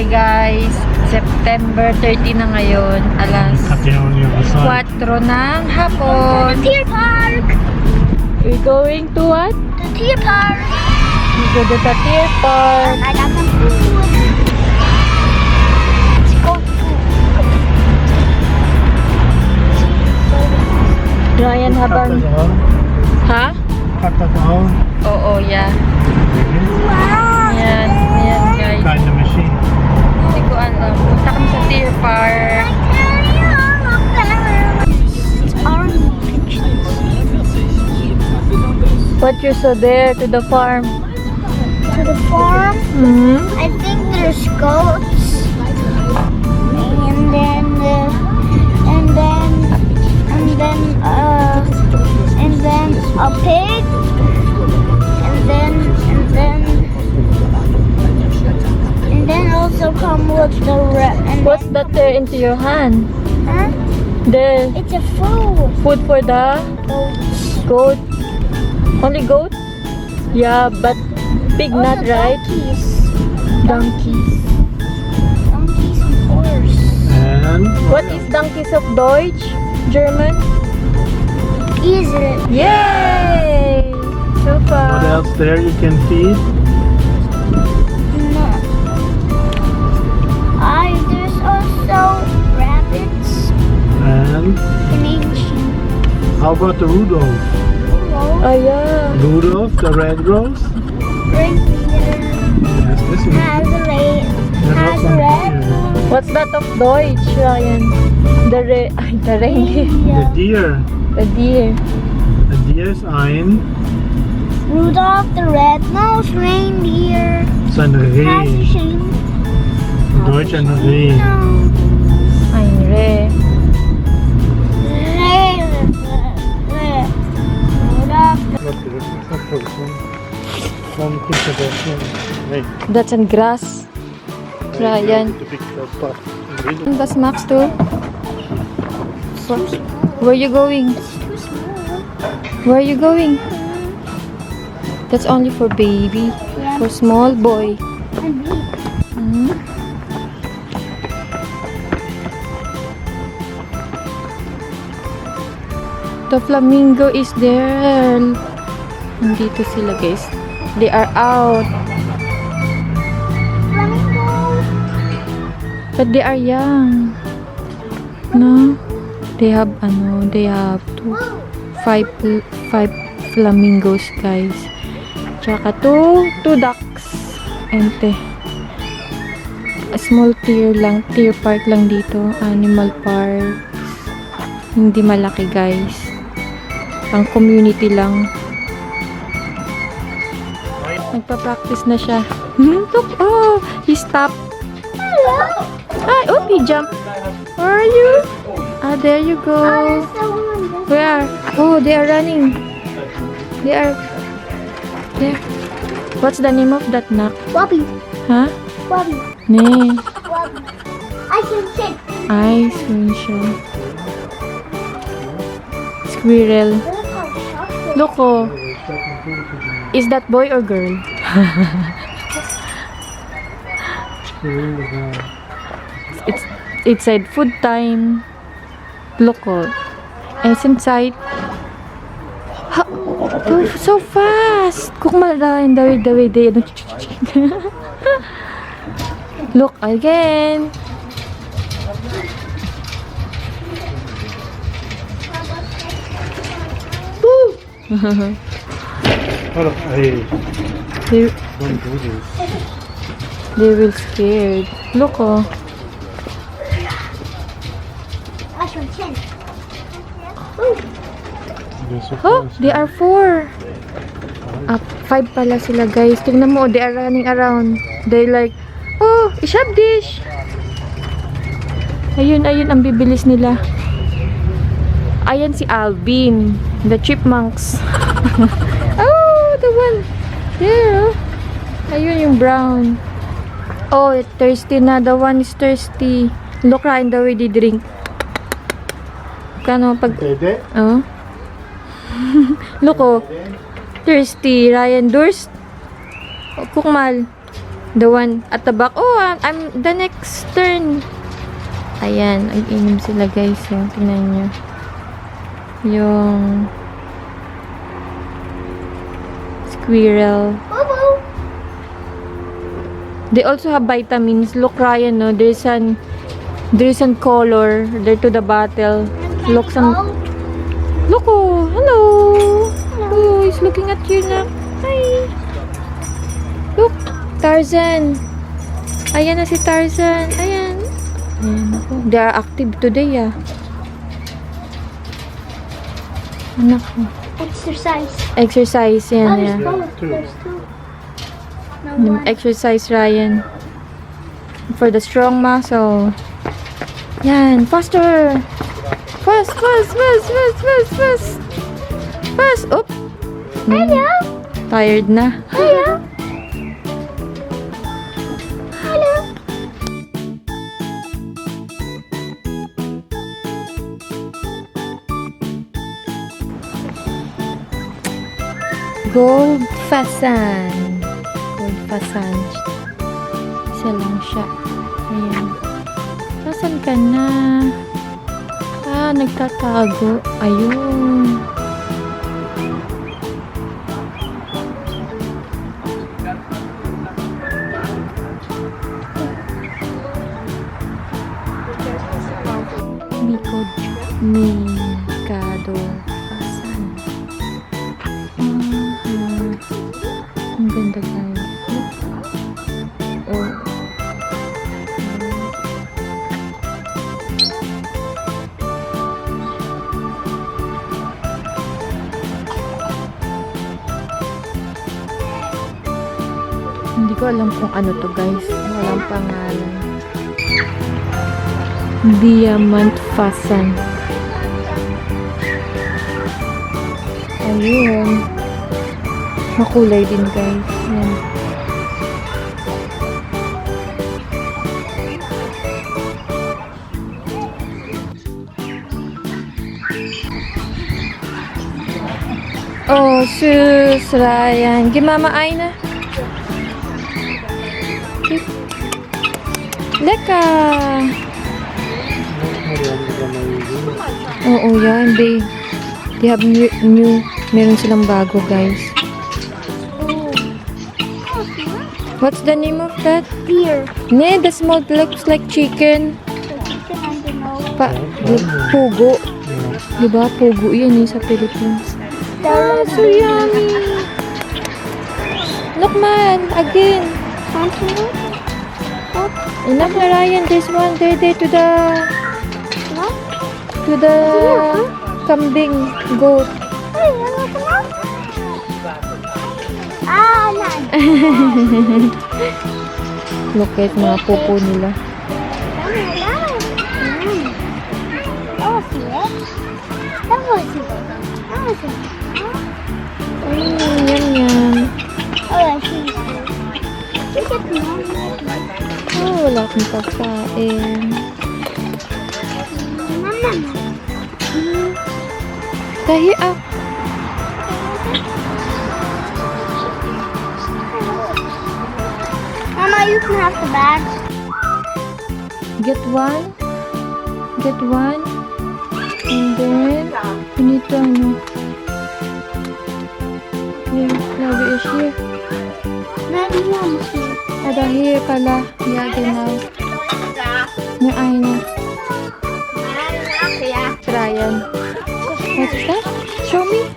Hi guys, September 30 na ngayon, alas 4 ng hapon. Deer park! We're going to what? The deer park! We go to the deer park. I got some food. Let's go. Ryan, habang... Ha? Oo, yeah. Wow! Ayan, ayan guys. Kind of machine. Hindi ko alam. Punta kami sa deer park. What you saw there to the farm? To the farm, I think there's goats, and then a pig, and then also come with the What's that there into your hand? Huh? The It's a food. food for the goat. Only goat? Yeah, but pig Also not, right? Donkeys. Donkeys. Donkeys and horse. And What is donkeys of Deutsch? German? Easy. Yay! what Super. else there you can feed? No. There's also rabbits. And Canadian. how about the Rudolph? Oh yeah. Rudolph, the red rose? Right here Yes, this is. has a red. There's Has also a red. here. What's that of Deutsch, Ryan? The reindeer. The deer. The deer. The deer is ein. Rudolph the red-nosed reindeer It's ein has a Reh. shape. Deutsch ein Reh. Ay, re. That's on grass. Ryan. That's Max too. Where you going? Where are you going? That's only for baby. For small boy. Hmm? The flamingo is there. Nandito sila guys. They are out. But they are young. No? They have five flamingos guys. Tsaka two ducks. Ente. A small deer park lang dito. Animal park. Hindi malaki guys. Pang community lang. Nagpa-practice na siya. Look, oh, he stopped. Hi, oh, he jumped. Where are you? Ah, there you go. Where? Oh, they are running. They are there. What's the name of that knock? Bobby. Huh? Bobby. Nee. Bobby. I can sit. Ice cream siya. Squirrel. Look, oh. Is that boy or girl? It's said food time. Look, oh. And it's inside. Ha, go so fast. Kung malalain the way they look again. Woo. Hey, they, don't do this. they will scared. Look, oh. I can sit. They're so Oh, fast. they are 4. 5 pala sila guys. Tingnan mo, they are running around. They like, oh, ishab dish. Ayun, ang bibilis nila. Ayan si Alvin, the chipmunks. Oh, the one. There, oh. Ayun yung brown. Oh, thirsty na. The one is thirsty. Look, Ryan, the way they drink. Kano pag... Dede? Oh. Look, oh. Thirsty. Ryan, durst. Oh, kukmal. The one at the back. Oh, I'm the next turn. Ayan, nag-inom sila guys. Yung, tingnan nyo. Yung squirrel. They also have vitamins. Look, Ryan, no? There's an color. They're to the bottle. Look, look, oh, hello. Oh, he's looking at you na. Hi. Look, Tarzan. Ayan na si Tarzan. Ayan. Ayan ako. They are active today, ah. Anak ko. Exercise. Exercise, yan, Oh, yeah. there's both. There's two. No one. Exercise, Ryan. For the strong muscle. Yan, faster. Fast. Fast. Oop. Hello. Tired na. Hello. Hello. Gold fasan. Gold fasan. Isa lang siya. Ayan. Nasaan ka na? Ah, nagtatago. Ayun. Mikado fasan. Ang ganda guys. Oh. Hindi ko alam kung ano to guys. Walang pangalan. Diamond fasan. Ayun. Makulay din guys. Yan. Oh, sus, Ryan. Gimamaay na. Leka. Oo, yan. They have new. Meron silang bago, guys. What's the name of that? Deer. Ne, the small looks like chicken. Pugo. Diba? Pugo yan sa Philippines. Ah, so yummy. Look, man. Again. Enough na, Ryan. There's one there to the kambing goat. Look at mga popo nila. Yum. Oh, wala akong pagkain. Tahi ah. Mama, you can have the bag. Get one. And then, you need to, here, Labi is here. Ada here pala. Yeah, genau. Yung ay na. Ryan. What's that? Show me.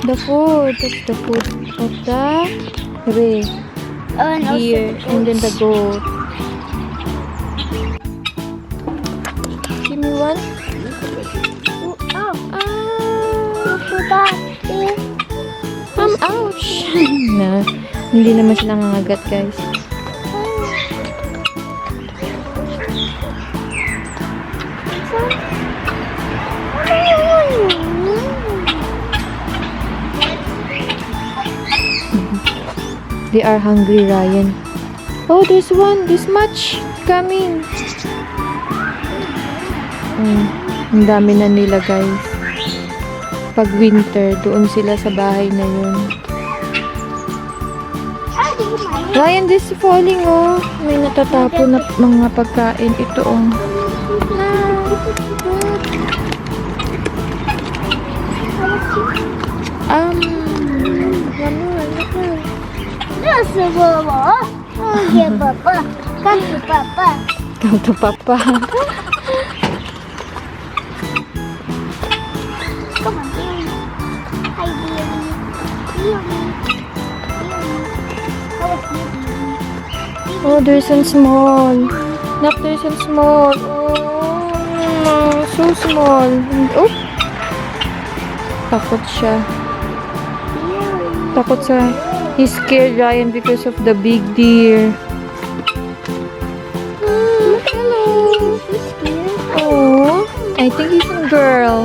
The food. That's the food of the deer. And then the goat. Give me one. Ouch! Na, hindi naman sila nangagat, guys. They are hungry, Ryan. Oh, there's one. This much coming. Ang dami na nila, guys. Pag winter, doon sila sa bahay na yun. Ryan, this is falling, oh. May natatapo na mga pagkain. Ito, oh. That's a Papa. Oh, yeah, Papa. Come to Papa. Come to Papa. Come on, dearie. Hi, dearie. Dearie. How was you, dearie? Oh, there's some small. Nak, there's some small. Oh, so small. Oh. Takot siya. Takot siya. He's scared, Ryan, because of the big deer. Hello. Oh, I think he's a girl.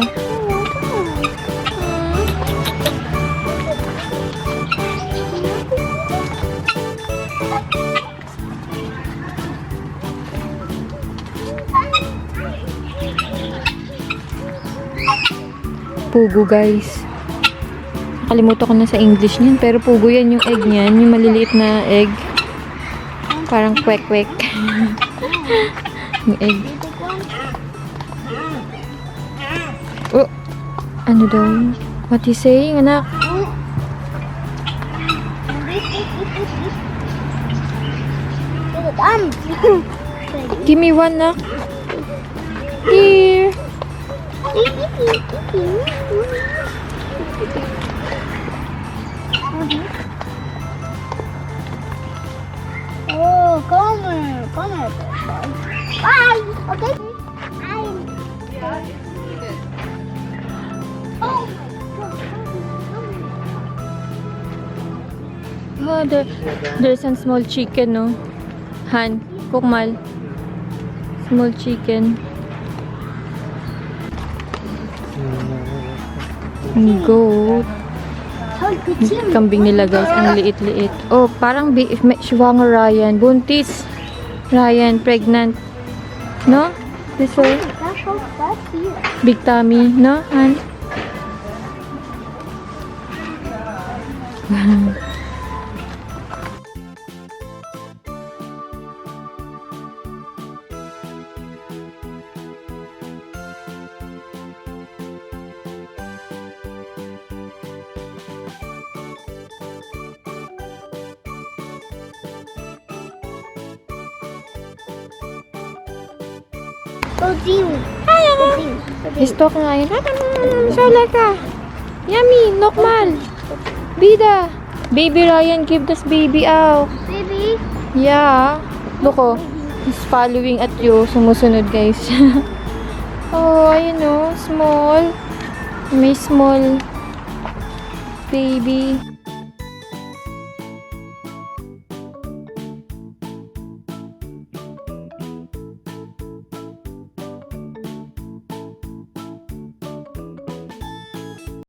Pugo, guys. Nakalimutan ko na sa English niyan, pero pugo yan yung egg niyan, yung maliliit na egg. Parang kwek-kwek. Yung egg. Oh, ano daw? What is saying, anak? Give me one, nak. Here. Oh, come here. Come here. Bye. Okay. Oh. Oh, there's some small chicken, no? Han, kukmal. Small chicken. Goat. Kambing nila, guys. Ang liit-liit. Oh, parang shiwanga Ryan. Buntis. Ryan, pregnant. No? This way. Big tummy. No, Han? Go Jimmy. He's talking Ryan. Sala ka. Yummy. Lokmal. Bida. Baby Ryan, give this baby out. Baby. Yeah. Look, oh. He's following at you. Sumusunod, guys. Oh, ayun, oh. Small. May small baby.